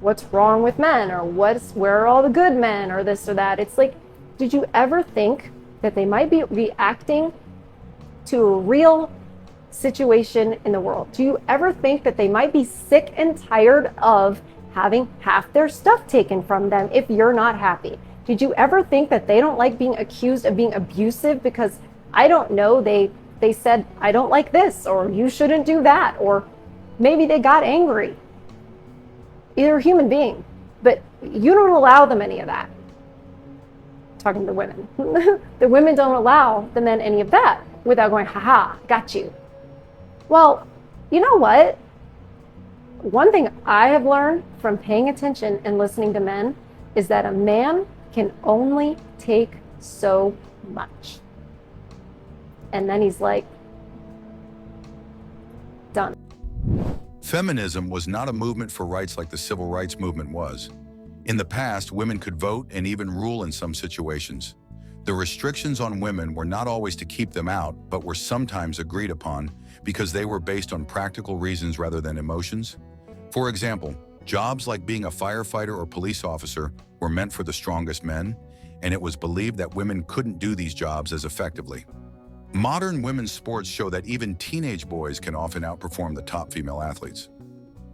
what's wrong with men, or where are all the good men, or this or that. It's like, did you ever think that they might be reacting to a real situation in the world? Do you ever think that they might be sick and tired of having half their stuff taken from them if you're not happy? Did you ever think that they don't like being accused of being abusive because, I don't know, they said, I don't like this, or you shouldn't do that, or maybe they got angry? They're a human being, but you don't allow them any of that. Talking to the women. The women don't allow the men any of that without going, haha, got you. Well, you know what? One thing I have learned from paying attention and listening to men is that a man can only take so much. And then he's like, done. Feminism was not a movement for rights like the civil rights movement was. In the past, women could vote and even rule in some situations. The restrictions on women were not always to keep them out, but were sometimes agreed upon because they were based on practical reasons rather than emotions. For example, jobs like being a firefighter or police officer were meant for the strongest men, and it was believed that women couldn't do these jobs as effectively. Modern women's sports show that even teenage boys can often outperform the top female athletes.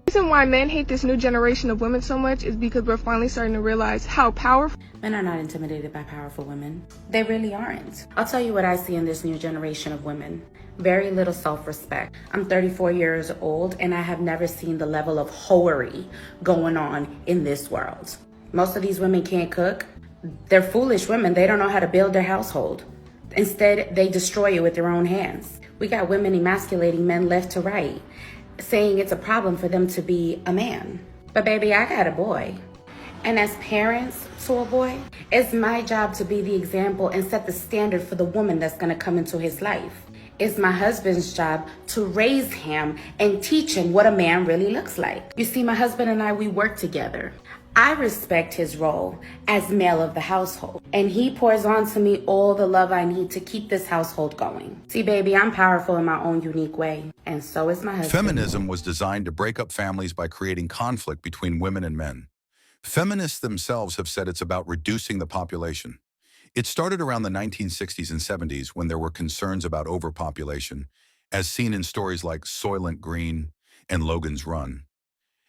The reason why men hate this new generation of women so much is because we're finally starting to realize how powerful. Men are not intimidated by powerful women. They really aren't. I'll tell you what I see in this new generation of women. Very little self-respect. I'm 34 years old and I have never seen the level of hoery going on in this world. Most of these women can't cook. They're foolish women. They don't know how to build their household. Instead, they destroy it with their own hands. We got women emasculating men left to right, saying it's a problem for them to be a man. But baby, I got a boy. And as parents to a boy, it's my job to be the example and set the standard for the woman that's gonna come into his life. It's my husband's job to raise him and teach him what a man really looks like. You see, my husband and I, we work together. I respect his role as male of the household, and he pours on to me all the love I need to keep this household going. See, baby, I'm powerful in my own unique way, and so is my husband. Feminism was designed to break up families by creating conflict between women and men. Feminists themselves have said it's about reducing the population. It started around the 1960s and 70s when there were concerns about overpopulation, as seen in stories like Soylent Green and Logan's Run.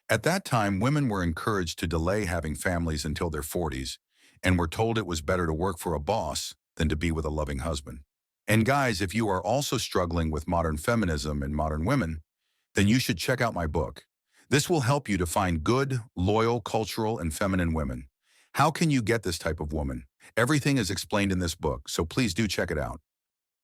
At that time, women were encouraged to delay having families until their 40s, and were told it was better to work for a boss than to be with a loving husband. And guys, if you are also struggling with modern feminism and modern women, then you should check out my book. This will help you to find good, loyal, cultural, and feminine women. How can you get this type of woman? Everything is explained in this book, so please do check it out.